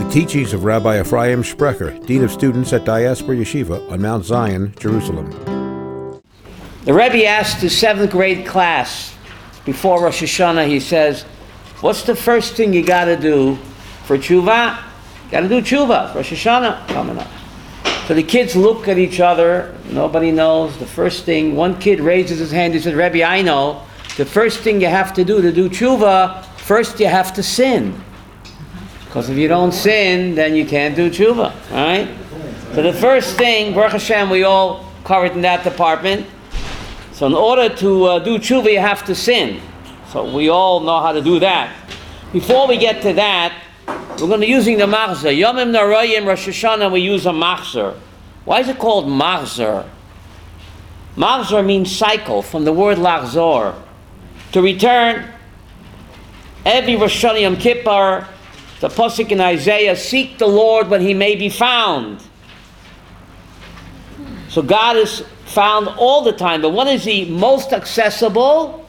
The teachings of Rabbi Rav Sprecher, Dean of Students at Diaspora Yeshiva on Mount Zion, Jerusalem. The Rabbi asked his 7th grade class before Rosh Hashanah, he says, what's the first thing you got to do for Teshuvah? Got to do Teshuvah, Rosh Hashanah coming up. So the kids look at each other, nobody knows. The first thing, one kid raises his hand, he says, Rabbi, I know. The first thing you have to do Teshuvah, first you have to sin. Because if you don't sin, then you can't do Teshuvah, right? So the first thing, Baruch Hashem, we all covered in that department. So in order to do Teshuvah, you have to sin. So we all know how to do that. Before we get to that, we're going to be using the machzor. Yomim Narayim Rosh Hashanah, we use a machzor. Why is it called machzor? Machzor means cycle, from the word lachzor. To return. Every Rosh Hashanah Yom Kippur, the pasuk in Isaiah, seek the Lord when he may be found. So God is found all the time, but when is he most accessible?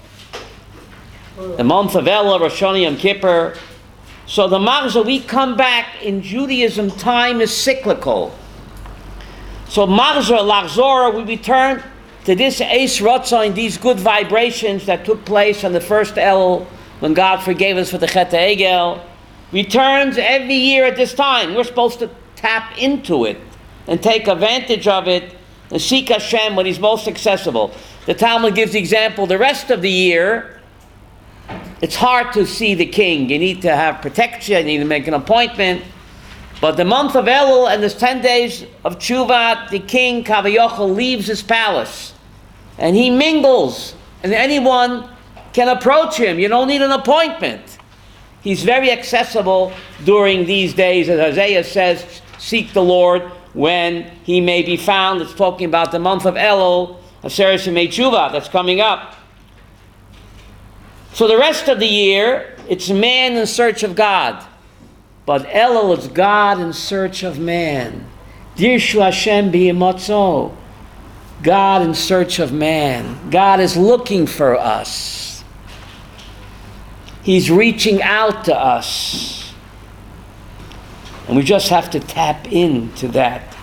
The month of Elul, Rosh Hashanah Yom Kippur. So the machzor, we come back in Judaism, time is cyclical. So machzor, lachzor, we return to this eis ratzon, these good vibrations that took place on the first Elul, when God forgave us for the Chet HaEgel. Returns every year at this time. We're supposed to tap into it and take advantage of it and seek Hashem when he's most accessible. The Talmud gives the example, the rest of the year, it's hard to see the king. You need to have protection, you need to make an appointment. But the month of Elul and the 10 days of Teshuvah, the king, Kavayochel, leaves his palace. And he mingles. And anyone can approach him. You don't need an appointment. He's very accessible during these days. As Isaiah says, seek the Lord when he may be found. It's talking about the month of Elul, Aseret Yemei Teshuvah, that's coming up. So the rest of the year, it's man in search of God. But Elul is God in search of man. Dirshu Hashem b'yimotzo. God in search of man. God is looking for us. He's reaching out to us. And we just have to tap into that.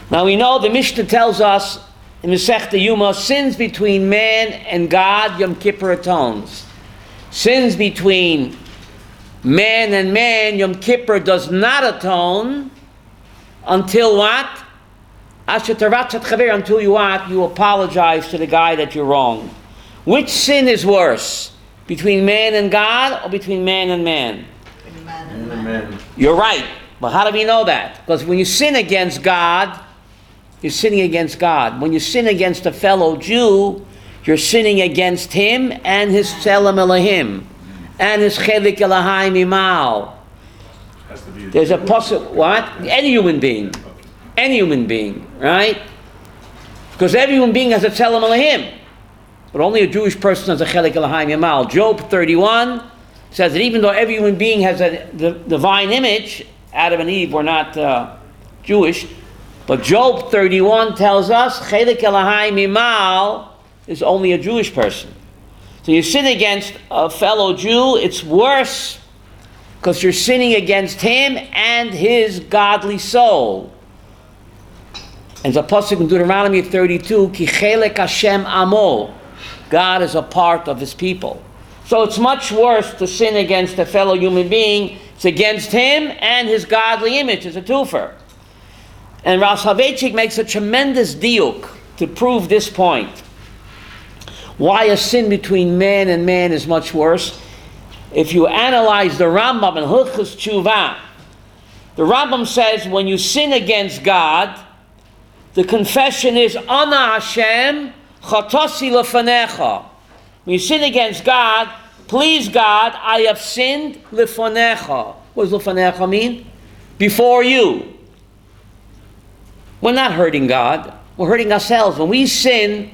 Now we know the Mishnah tells us in Masechta Yuma, sins between man and God, Yom Kippur atones. Sins between man and man, Yom Kippur does not atone until what? Until you what? You apologize to the guy that you're wrong. Which sin is worse? Between man and God or between man and man? Man and man. You're right. But how do we know that? Because when you sin against God, you're sinning against God. When you sin against a fellow Jew, you're sinning against him and his Tzelem Elohim and his Chelik Elohim Imal. There's a possible, what? Any human being. Any human being, right? Because every human being has a Tzelem Elohim. But only a Jewish person has a Chelik Elohim Yamal. Job 31 says that even though every human being has the divine image, Adam and Eve were not Jewish, but Job 31 tells us Chelik Elohim Yamal is only a Jewish person. So you sin against a fellow Jew, it's worse because you're sinning against him and his godly soul. And the pasuk in Deuteronomy 32, Ki Chelek Hashem Amo. God is a part of his people. So it's much worse to sin against a fellow human being. It's against him and his godly image. It's a twofer. And Rav Sprecher makes a tremendous diuk to prove this point. Why a sin between man and man is much worse. If you analyze the Rambam in Hilchos Teshuvah, the Rambam says when you sin against God, the confession is Ana Hashem Chatasi lefanecha. When you sin against God, please God, I have sinned lefanecha. What does lefanecha mean? Before you. We're not hurting God. We're hurting ourselves. When we sin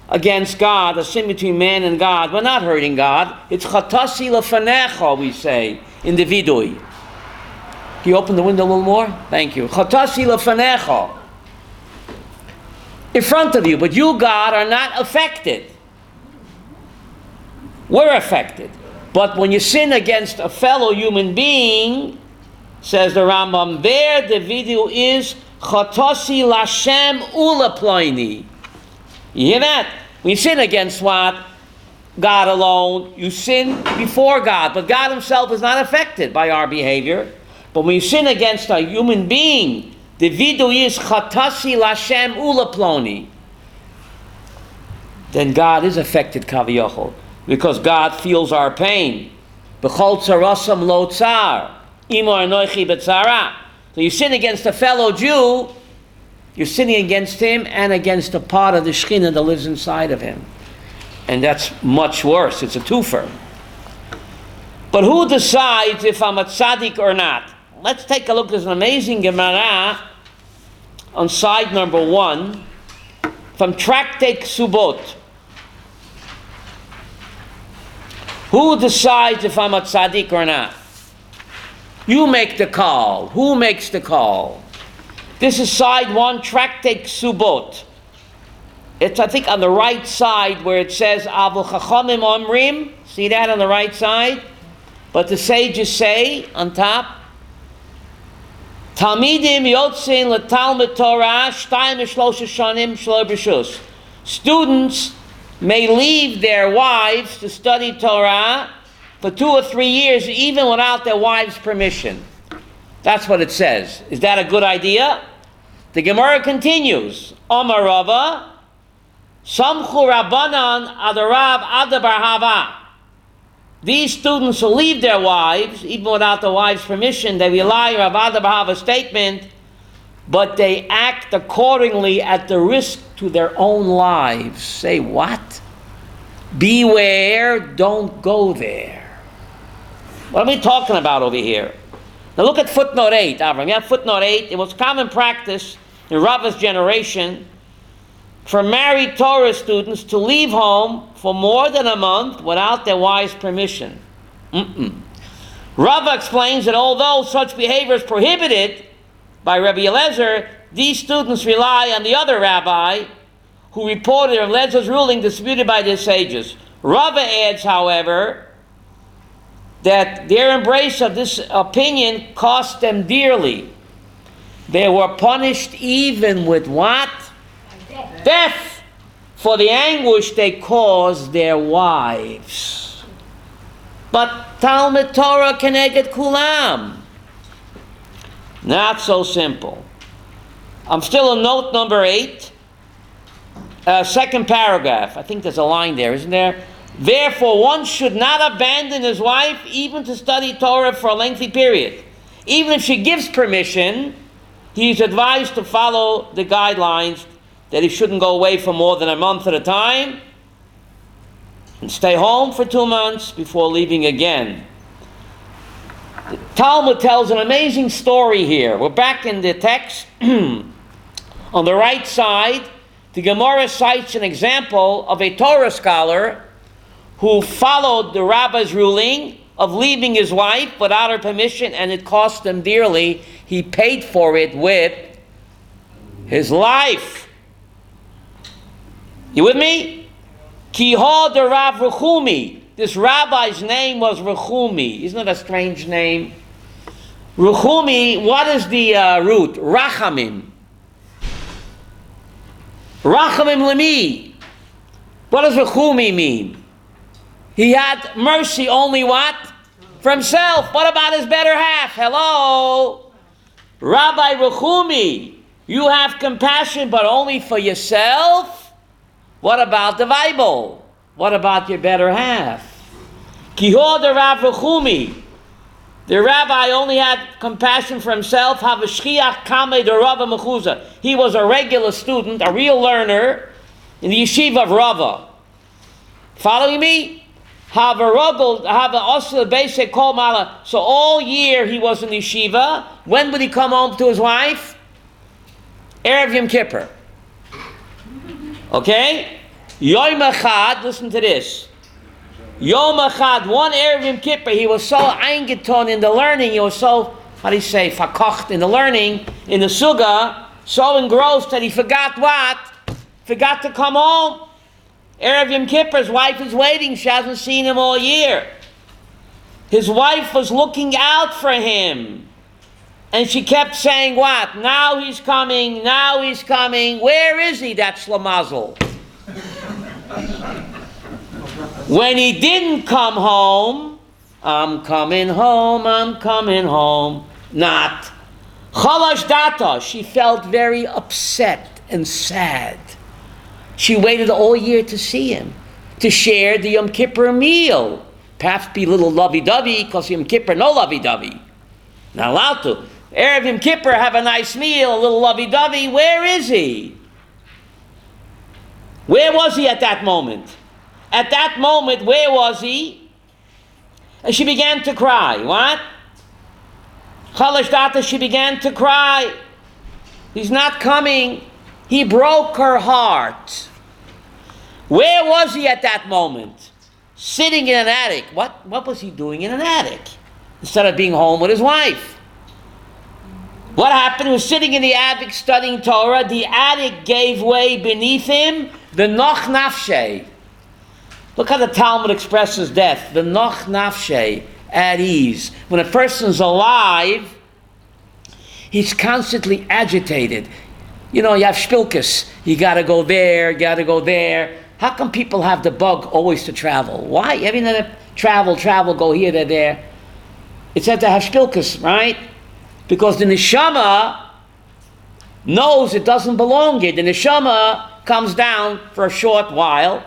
against God, a sin between man and God, we're not hurting God. It's chatasi lefanecha, we say, in the vidui. Can you open the window a little more? Thank you. Chatasi lefanecha. In front of you, but you, God, are not affected. We're affected. But when you sin against a fellow human being, Says the Rambam, there the video is Chatosi Lashem Ula Ploini. You hear that? When you sin against what? God alone, you sin before God, but God himself is not affected by our behavior. But when you sin against a human being, the video is Chatasi Lashem Ula Ploni. Then God is affected, Kaviyachol, because God feels our pain. B'chol tzarasam lo tzar, imo anoichi b'tzara. So you sin against a fellow Jew, you're sinning against him and against a part of the Shekhinah that lives inside of him. And that's much worse. It's a twofer. But who decides if I'm a tzaddik or not? Let's take a look. There's an amazing Gemara on side number 1 from Tractate Subot. Who decides if I'm a tzaddik or not? You make the call. Who makes the call? This is side 1, Tractate Subot. It's, I think, on the right side where it says Avu Chachamim Omrim. See that on the right side? But the sages say on top, Talmidim Yotzin LeTalmud Torah Shtayim Shlosh Shanim Shlo B'Shus. Students may leave their wives to study Torah for 2 or 3 years, even without their wives' permission. That's what it says. Is that a good idea? The Gemara continues. Omar Rava, Samchu Rabbanan Adarav Adabar Hava. These students will leave their wives, even without the wives' permission. They rely on Rav Adabar Hava's statement, but they act accordingly at the risk to their own lives. Say what? Beware, don't go there. What are we talking about over here? Now look at footnote 8, Avram. You have footnote 8. It was common practice in Rava's generation for married Torah students to leave home for more than a month without their wife's permission. Rava explains that although such behavior is prohibited by Rabbi Eliezer, these students rely on the other rabbi who reported Eliezer's ruling disputed by the sages. Rava adds, however, that their embrace of this opinion cost them dearly. They were punished even with what? Death for the anguish they caused their wives. But Talmud Torah keneged kulam. Not so simple. I'm still on note number 8. Second paragraph. I think there's a line there, isn't there? Therefore, one should not abandon his wife even to study Torah for a lengthy period. Even if she gives permission, he is advised to follow the guidelines that he shouldn't go away for more than a month at a time and stay home for 2 months before leaving again. The Talmud tells an amazing story here. We're back in the text. On the right side, the Gemara cites an example of a Torah scholar who followed the rabbi's ruling of leaving his wife without her permission, and it cost him dearly. He paid for it with his life. You with me? Kiho de Rav Rechumi. This rabbi's name was Rechumi. Isn't that a strange name? Rechumi, what is the root? Rachamim. Rachamim lemi. What does Rechumi mean? He had mercy only what? For himself. What about his better half? Hello? Rabbi Rechumi, you have compassion but only for yourself? What about the Bible? What about your better half? Kiho de Rav Rechumi. The rabbi only had compassion for himself. Havashchiach kame de Rava mechuza. He was a regular student, a real learner in the yeshiva of Rava. Following me? Have a ruggle, have a also basic kol mala. So all year he was in yeshiva. When would he come home to his wife? Erev Yom Kippur. Okay? Yom Echad, listen to this. Yom Echad, one Erev Yom Kippur, he was so eingeton in the learning, he was so, how do you say, fakocht in the learning, in the suga, so engrossed that he forgot what? Forgot to come home. Erev Yom Kippur, his wife is waiting, she hasn't seen him all year. His wife was looking out for him. And she kept saying what? Now he's coming, now he's coming. Where is he, that Shlamazel? When he didn't come home, I'm coming home, I'm coming home. Not. Chalash data. She felt very upset and sad. She waited all year to see him, to share the Yom Kippur meal. Perhaps be a little lovey-dovey, because Yom Kippur, no lovey-dovey. Not allowed to. Erev Yom Kippur, have a nice meal, a little lovey-dovey. Where is he? Where was he at that moment? At that moment, where was he? And she began to cry. What? Chalash data, she began to cry. He's not coming. He broke her heart. Where was he at that moment? Sitting in an attic. What was he doing in an attic? Instead of being home with his wife. What happened? He was sitting in the attic studying Torah. The attic gave way beneath him. The noch nafshe. Look how the Talmud expresses death. The noch nafshe, at ease. When a person's alive, he's constantly agitated. You know, you have shpilkus. You got to go there, you got to go there. How come people have the bug always to travel? Why? Every night travel, go here, there. It's said to have shpilkus, right? Because the neshama knows it doesn't belong here. The neshama comes down for a short while,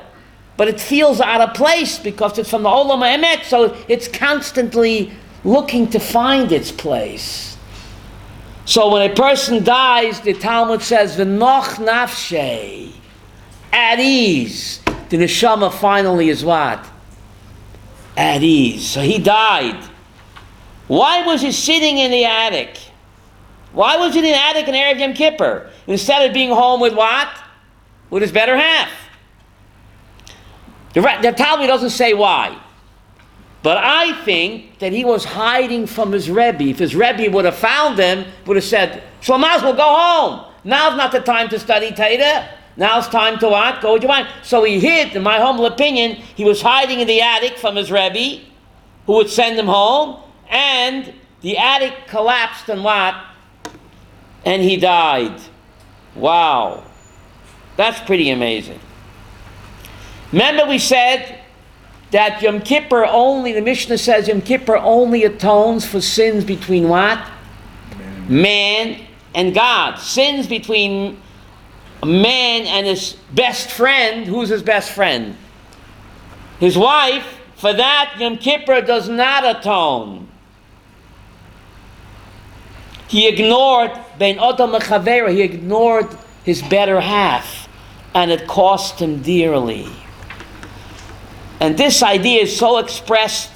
but it feels out of place because it's from the Olam HaEmet, so it's constantly looking to find its place. So when a person dies, the Talmud says, V'noch nafshei, at ease. The neshama finally is what? At ease. So he died. Why was he sitting in the attic? Why was he in the attic in Erev Yom Kippur? Instead of being home with what? With his better half. The Talmud doesn't say why. But I think that he was hiding from his Rebbe. If his Rebbe would have found him, would have said, Shlomaz will go home. Now's not the time to study Torah. Now's time to what? Go with your wife. So he hid, in my humble opinion, he was hiding in the attic from his Rebbe, who would send him home, and the attic collapsed and what? And he died. Wow. That's pretty amazing. Remember we said that Yom Kippur only, the Mishnah says Yom Kippur only atones for sins between what? Man and God. Sins between a man and his best friend. Who's his best friend? His wife. For that, Yom Kippur does not atone. He ignored Ben Odom Mechavera. He ignored his better half, and it cost him dearly. And this idea is so expressed.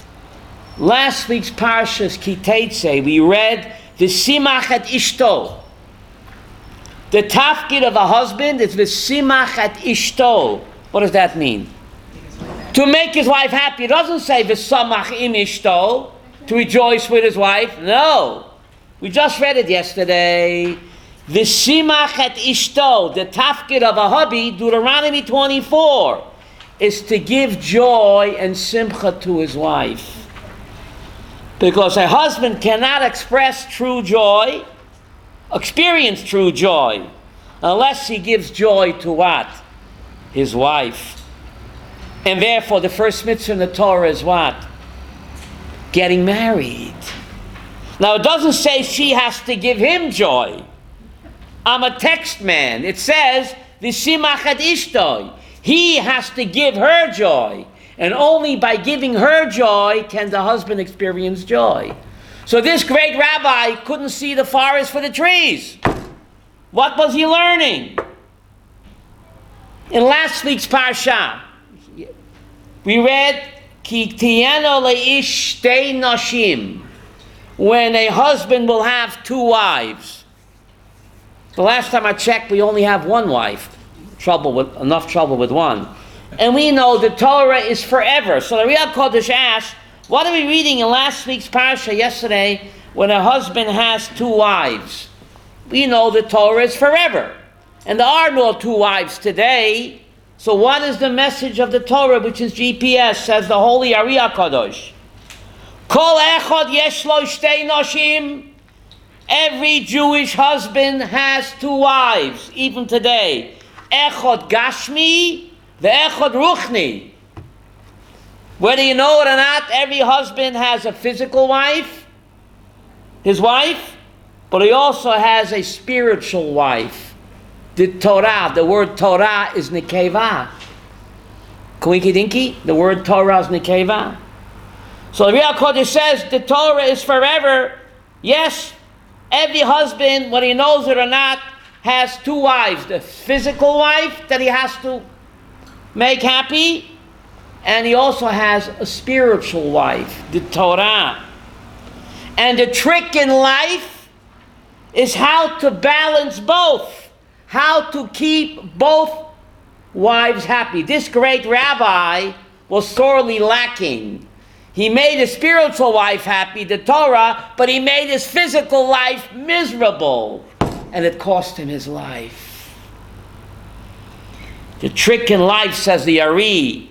Last week's Parshas Ki Teitze, we read V'simach et ishto. The tafkid of a husband is V'simach et ishto. What does that mean? To make his wife happy. It doesn't say V'samach im ishto, to rejoice with his wife. No. We just read it yesterday. V'simach et ishto, the tafkid of a hubby, Deuteronomy 24, is to give joy and simcha to his wife. Because a husband cannot express true joy, experience true joy, unless he gives joy to what? His wife. And therefore the first mitzvah in the Torah is what? Getting married. Now it doesn't say she has to give him joy. I'm a text man. It says, V'simach et ishtoi. He has to give her joy. And only by giving her joy can the husband experience joy. So this great rabbi couldn't see the forest for the trees. What was he learning? In last week's parsha, we read, Ki tiyeno leish shtei nashim. When a husband will have two wives. The last time I checked, we only have one wife. Enough trouble with one. And we know the Torah is forever. So the Real Kodesh asks, what are we reading in last week's parsha yesterday when a husband has two wives? We know the Torah is forever. And there are no two wives today. So what is the message of the Torah, which is GPS, says the Holy Ari HaKadosh? Kol echad yesh lo shtei noshim. Every Jewish husband has two wives, even today. Echad Gashmi, the Echad Ruchni. Whether you know it or not, every husband has a physical wife, his wife, but he also has a spiritual wife. The Torah, the word Torah is Nekeva. Kwinky dinky, the word Torah is Nekeva. So the Real Kodesh says the Torah is forever. Yes, every husband, whether he knows it or not, has two wives. The physical wife that he has to make happy, and he also has a spiritual wife, the Torah. And the trick in life is how to balance both. How to keep both wives happy. This great rabbi was sorely lacking. He made his spiritual wife happy, the Torah, but he made his physical life miserable. And it cost him his life. The trick in life, says the Ari,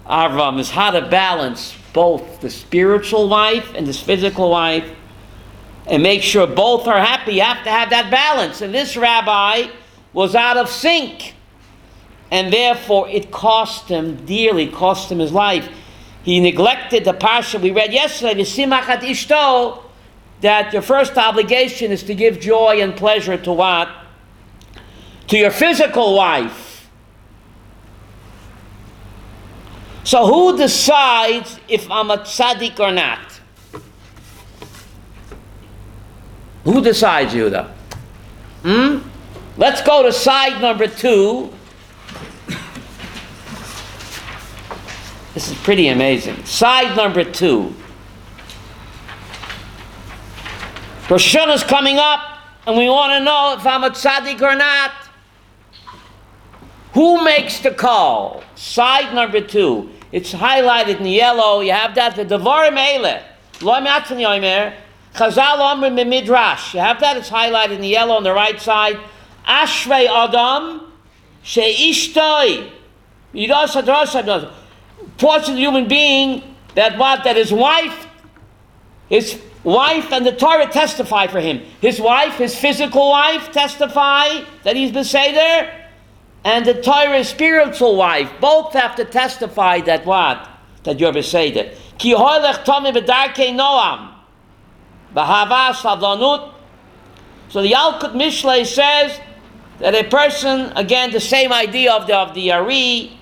Avram, is how to balance both the spiritual wife and this physical wife and make sure both are happy. You have to have that balance. And this rabbi was out of sync. And therefore it cost him dearly, cost him his life. He neglected the parsha we read yesterday, V'simachat ishto, that your first obligation is to give joy and pleasure to what? To your physical wife. So who decides if I'm a tzaddik or not? Who decides, Yehuda? Let's go to side number 2. This is pretty amazing. Side number 2. Rosh Hashanah is coming up, and we want to know if I'm a tzaddik or not. Who makes the call? Side number 2. It's highlighted in yellow. You have that. The Devarim Eileh. Lo Matzon Yomer. Chazal Omer Midrash. You have that. It's highlighted in yellow on the right side. Ashrei Adam Sheishtoi. Fortunate human being that what? That his wife and the Torah testify for him. His wife, his physical wife, testify that he's Beseder, and the Torah's spiritual wife, both have to testify that what? That you're Beseder. Ki hoylech tomim b'darkei noam, b'hava savlanut. So the Yalkut Mishlei says that a person, again, the same idea of the Ari,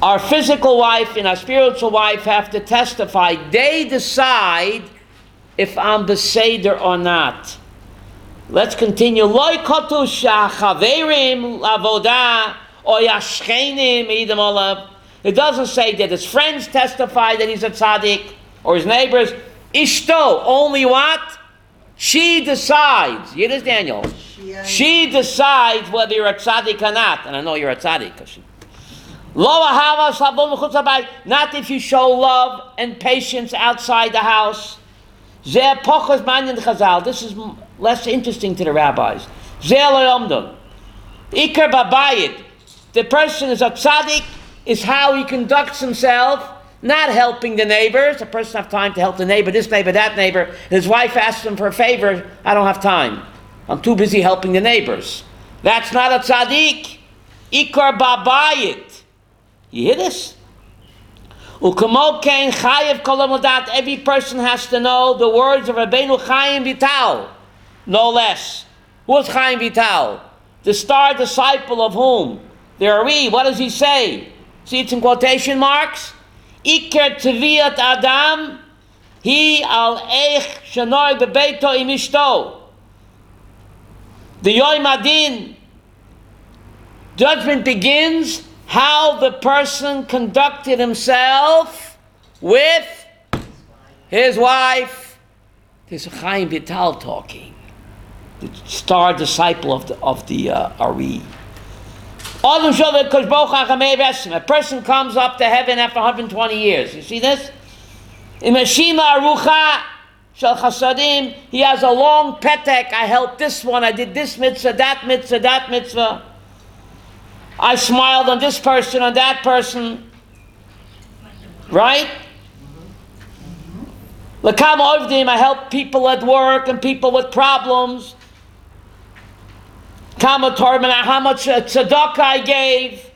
our physical wife and our spiritual wife have to testify. They decide if I'm Beseder or not. Let's continue. Loi kotu shachaverim lavoda or yashchenim idem olav. It doesn't say that his friends testify that he's a tzaddik or his neighbors. Ishto, only what? She decides. You hear this, Daniel? She decides whether you're a tzaddik or not. And I know you're a tzaddik. Not if you show love and patience outside the house. This is less interesting to the rabbis. The person is a tzaddik, is how he conducts himself, not helping the neighbors. The person has time to help the neighbor, this neighbor, that neighbor. His wife asks him for a favor. I don't have time. I'm too busy helping the neighbors. That's not a tzaddik. Ikar babayit. You hear this? Every person has to know the words of Rabbeinu Chaim Vital, no less. Who is Chaim Vital? The star disciple of whom? The Ari. What does he say? See, it's in quotation marks. Iker Tviyat Adam, he al eich shenoi bebeito imishto. The Yom Adin judgment begins how the person conducted himself with his wife. There's a Chaim Vital talking, the star disciple of the Ari. A person comes up to heaven after 120 years. You see this? In Meshima Arucha Shel Chasadim, he has a long petek. I helped this one. I did this mitzvah, that mitzvah, that mitzvah. I smiled on this person, on that person. Right? L'kam ovdim, I help people at work and people with problems. Kama tormen, how much tzedakah I gave.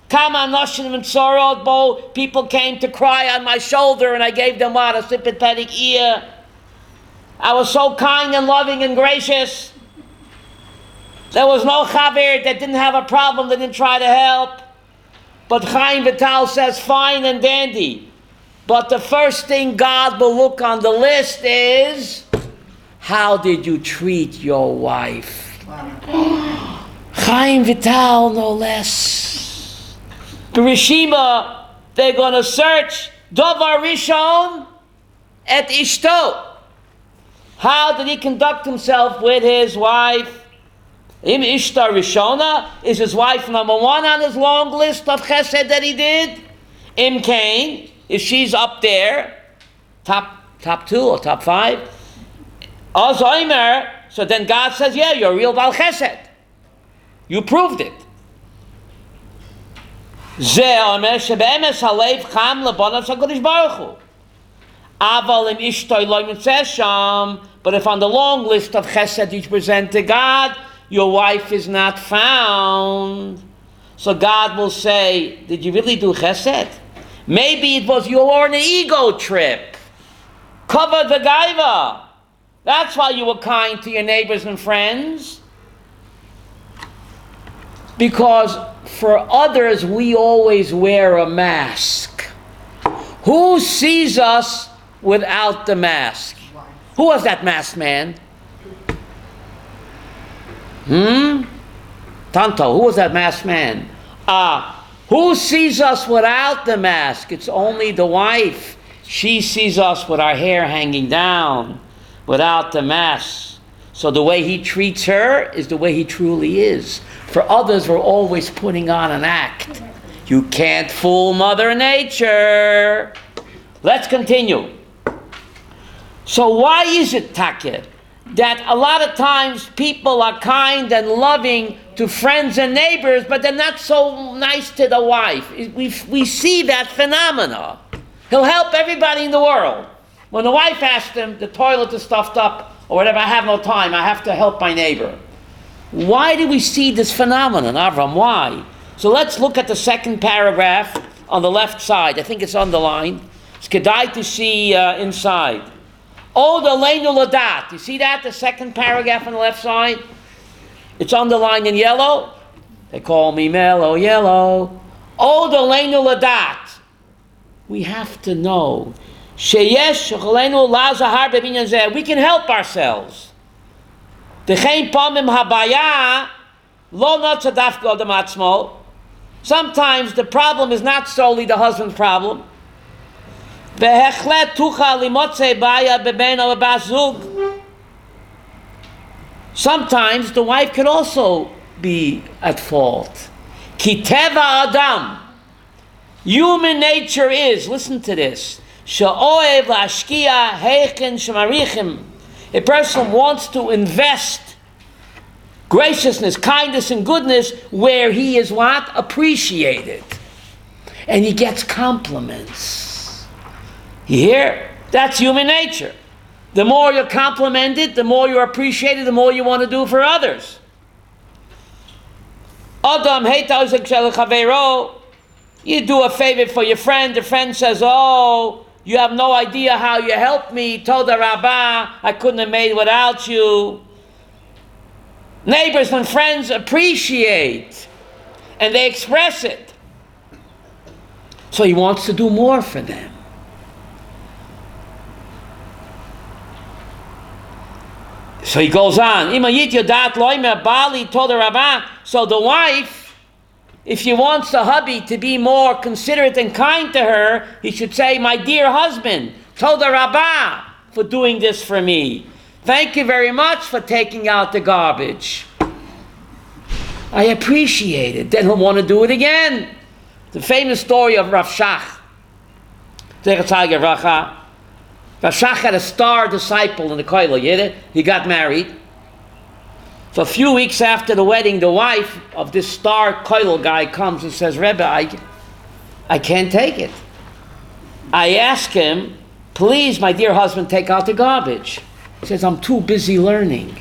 Kama noshim and sorot bo, people came to cry on my shoulder and I gave them what? A sympathetic ear. I was so kind and loving and gracious. There was no chaver that didn't have a problem, that didn't try to help. But Chaim Vital says, fine and dandy. But the first thing God will look on the list is, how did you treat your wife? Wow. Chaim Vital, no less. The Rishima, they're going to search Dovar Rishon et Ishto. How did he conduct himself with his wife? Im Ishtar Rishona, is his wife number one on his long list of chesed that he did? Im Cain, if she's up there, top 2 or top 5. Ozoimer, so then God says, yeah, you're a real Baal Chesed. You proved it. Ze omer shebe'emes halev cham lebanav HaKadosh Baruch Hu. Aval im Ishtar lo yitzeh sham, but if on the long list of chesed you present to God, your wife is not found, so God will say, did you really do chesed? Maybe it was your an ego trip. Cover the gaiva. That's why you were kind to your neighbors and friends. Because for others, we always wear a mask. Who sees us without the mask? Who was that masked man? Tanto, who was that masked man? Who sees us without the mask? It's only the wife. She sees us with our hair hanging down, without the mask. So the way he treats her is the way he truly is. For others, we're always putting on an act. You can't fool Mother Nature. Let's continue. So why is it, Takir, that a lot of times people are kind and loving to friends and neighbors, but they're not so nice to the wife? We see that phenomena. He'll help everybody in the world. When the wife asks him, the toilet is stuffed up, or whatever, I have no time, I have to help my neighbor. Why do we see this phenomenon, Avram? Why? So let's look at the second paragraph on the left side. I think it's underlined. It's kedai to see inside. Od aleinu ladat. You see that? The second paragraph on the left side? It's underlined in yellow. They call me Mellow Yellow. Od aleinu ladat. We have to know. Sheyesh aleinu lazahar bebinyan zeh. We can help ourselves. Dechein pamim habaya lo natzadafka adam atzmo. Sometimes the problem is not solely the husband's problem. Sometimes the wife could also be at fault. Kiteva Adam. Human nature is, listen to this, a person wants to invest graciousness, kindness, and goodness where he is what? Appreciated. And he gets compliments. You hear? That's human nature. The more you're complimented, the more you're appreciated, the more you want to do for others. Adam, you do a favor for your friend. The friend says, oh, you have no idea how you helped me. Told the Rabbi, I couldn't have made without you. Neighbors and friends appreciate, and they express it. So he wants to do more for them. So he goes on. So the wife, if she wants the hubby to be more considerate and kind to her, he should say, my dear husband, told the Rabbi for doing this for me. Thank you very much for taking out the garbage. I appreciate it. Then he'll want to do it again. The famous story of Rav Sprecher. Rav Sprecher had a star disciple in the kollel. He got married. So a few weeks after the wedding, the wife of this star kollel guy comes and says, Rebbe, I can't take it. I asked him please, my dear husband, take out the garbage. He says, I'm too busy learning.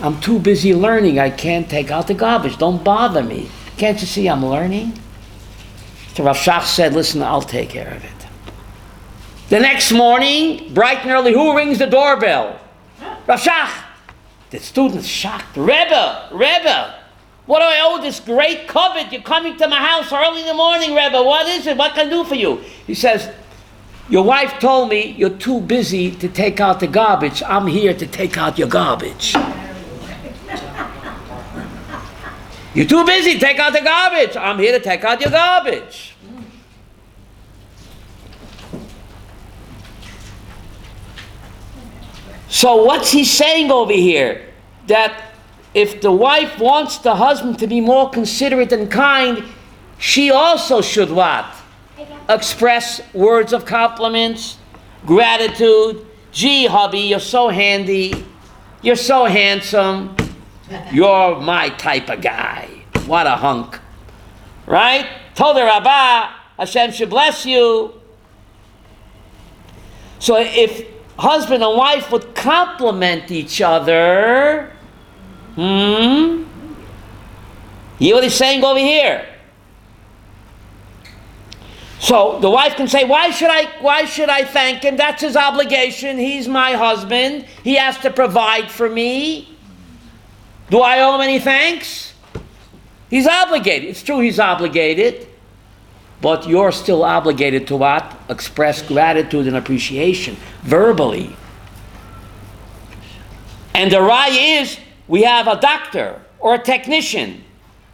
I'm too busy learning. I can't take out the garbage. Don't bother me. Can't you see I'm learning? So Rav Sprecher said, listen, I'll take care of it. The next morning, bright and early, who rings the doorbell? Rav Sprecher. The student's shocked. Rebbe, what do I owe this great covet? You're coming to my house early in the morning, Rebbe. What is it? What can I do for you? He says, your wife told me you're too busy to take out the garbage. I'm here to take out your garbage. You're too busy to take out the garbage. I'm here to take out your garbage. So what's he saying over here? That if the wife wants the husband to be more considerate and kind, she also should what? Express words of compliments, gratitude. Gee, hubby, you're so handy. You're so handsome. You're my type of guy. What a hunk. Right? Told the Rabbi, Hashem should bless you. So if husband and wife would compliment each other, hear what he's saying over here. So the wife can say, why should I thank him? That's his obligation. He's my husband. He has to provide for me. Do I owe him any thanks? He's obligated. It's true he's obligated, but you're still obligated to what? Express gratitude and appreciation verbally. And the raya is, we have a doctor or a technician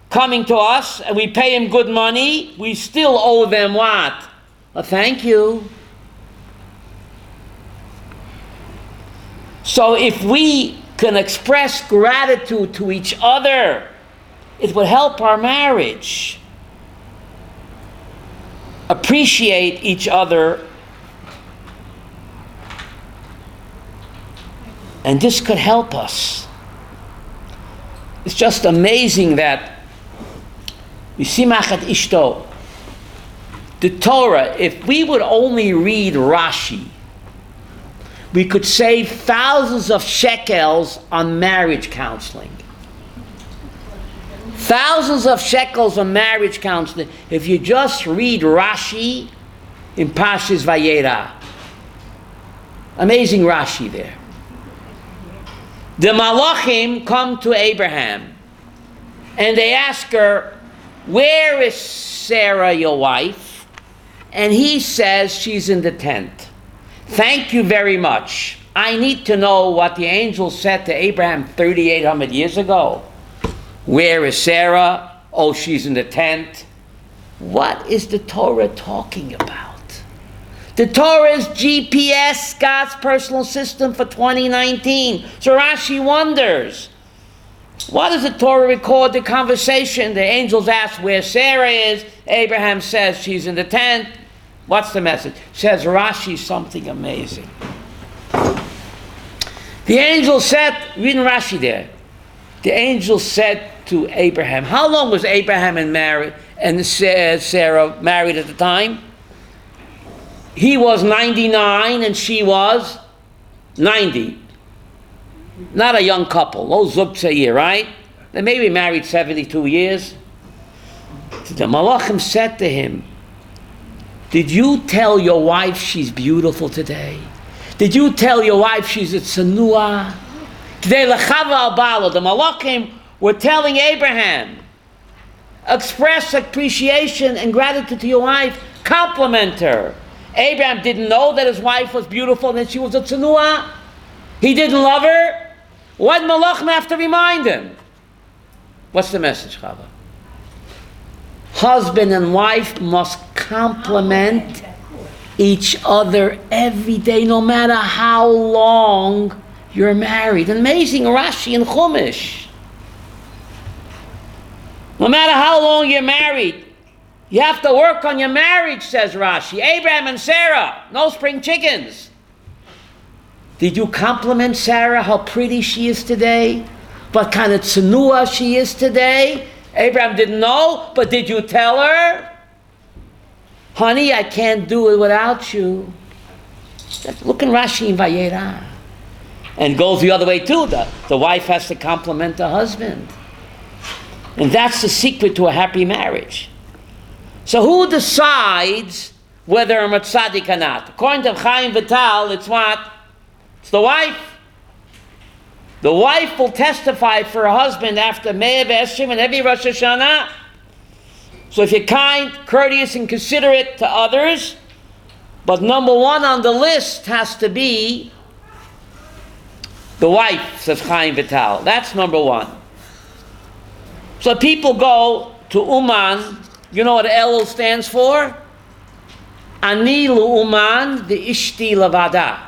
coming to us and we pay him good money, we still owe them what? A thank you. So if we can express gratitude to each other, it would help our marriage. Appreciate each other. And this could help us. It's just amazing that we see Machat Ishto. The Torah, if we would only read Rashi, we could save thousands of shekels on marriage counseling. Thousands of shekels on marriage counseling if you just read Rashi in Parshas Vayera. Amazing Rashi there. The Malachim come to Abraham and they ask her, where is Sarah, your wife? And he says, she's in the tent. Thank you very much. I need to know what the angel said to Abraham 3,800 years ago. Where is Sarah? Oh, she's in the tent. What is the Torah talking about? The Torah is GPS, God's personal system for 2019. So Rashi wonders, what does the Torah record the conversation? The angels ask where Sarah is. Abraham says she's in the tent. What's the message? Says Rashi something amazing. The angel said, reading Rashi there, the angel said to Abraham, how long was Abraham and Sarah married at the time? He was 99 and she was 90. Not a young couple, no zug tzayir, right? They may be married 72 years. The Malachim said to him, did you tell your wife she's beautiful today? Did you tell your wife she's a tzanuah? Today, lechava al balo, the Malachim were telling Abraham, express appreciation and gratitude to your wife, compliment her. Abraham didn't know that his wife was beautiful and that she was a tzanuah. He didn't love her. Why did Malachim have to remind him? What's the message, Chava? Husband and wife must compliment each other every day, no matter how long you're married. Amazing Rashi and Chumash. No matter how long you're married, you have to work on your marriage, says Rashi. Abraham and Sarah, no spring chickens. Did you compliment Sarah how pretty she is today? What kind of tzanuah she is today? Abraham didn't know, but did you tell her? Honey, I can't do it without you. Look in Rashi in Vayera. And goes the other way too. The wife has to compliment the husband. And that's the secret to a happy marriage. So who decides whether I'm a tzaddik or not? According to Chaim Vital, it's what? It's the wife. The wife will testify for her husband after Me'eh V'Eshrim and every Rosh Hashanah. So if you're kind, courteous, and considerate to others, but number one on the list has to be the wife, says Chaim Vital. That's number one. So people go to Uman. You know what Elul stands for? Ani Uman the Ishti Lavada.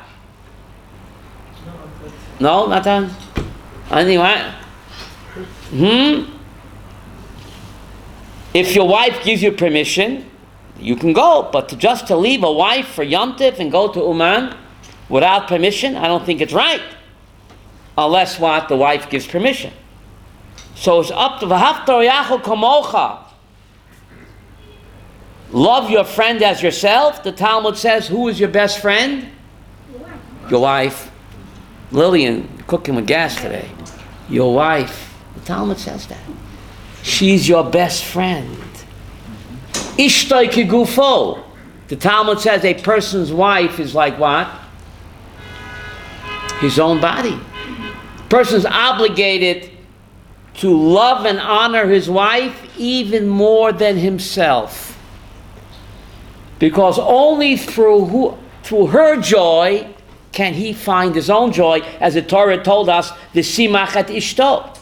No, not that. Anyway. If your wife gives you permission, you can go. But just to leave a wife for Yom Tif and go to Uman without permission, I don't think it's right. Unless what? The wife gives permission. So it's up to V'haftar Yachu Kamocha. Love your friend as yourself. The Talmud says, who is your best friend? Your wife. Lillian, cooking with gas today. Your wife. The Talmud says that. She's your best friend. Ishtoi kigufo. The Talmud says a person's wife is like what? His own body. A person's obligated to love and honor his wife even more than himself. Because only through her joy can he find his own joy, as the Torah told us, the simach at ishto.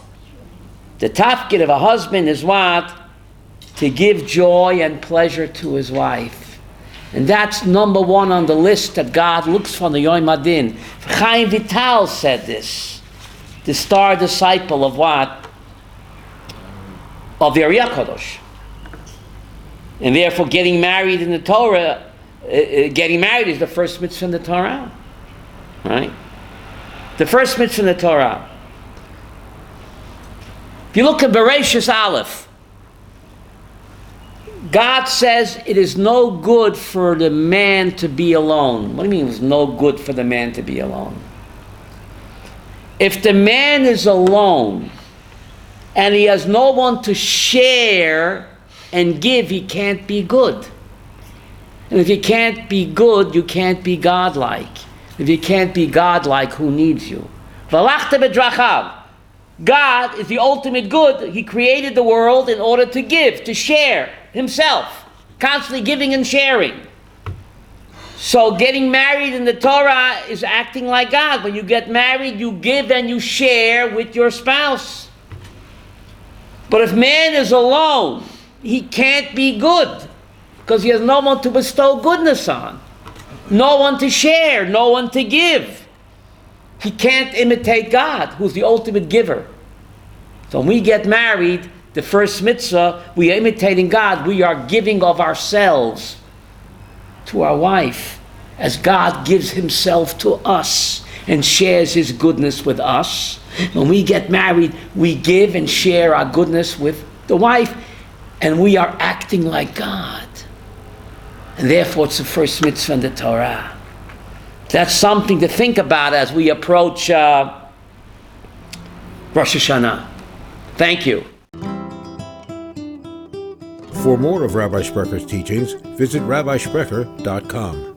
The tafkid of a husband is what? To give joy and pleasure to his wife. And that's number one on the list that God looks for in the Yom Adin. Chaim Vital said this. The star disciple of what? Of the Ari HaKadosh. And therefore getting married in the Torah, getting married is the first mitzvah in the Torah. Right? The first mitzvah in the Torah. If you look at Bereshis Aleph, God says it is no good for the man to be alone. What do you mean it's no good for the man to be alone? If the man is alone and he has no one to share and give, he can't be good. And if you can't be good, you can't be godlike. If you can't be godlike, who needs you? V'alachta b'drachav. God is the ultimate good. He created the world in order to give, to share himself. Constantly giving and sharing. So getting married in the Torah is acting like God. When you get married, you give and you share with your spouse. But if man is alone, he can't be good because he has no one to bestow goodness on, no one to share, no one to give. He can't imitate God, who's the ultimate giver. So when we get married, the first mitzvah, we are imitating God. We are giving of ourselves to our wife as God gives himself to us and shares his goodness with us. When we get married, we give and share our goodness with the wife. And we are acting like God. And therefore it's the first mitzvah in the Torah. That's something to think about as we approach Rosh Hashanah. Thank you. For more of Rabbi Sprecher's teachings, visit rabbisprecher.com.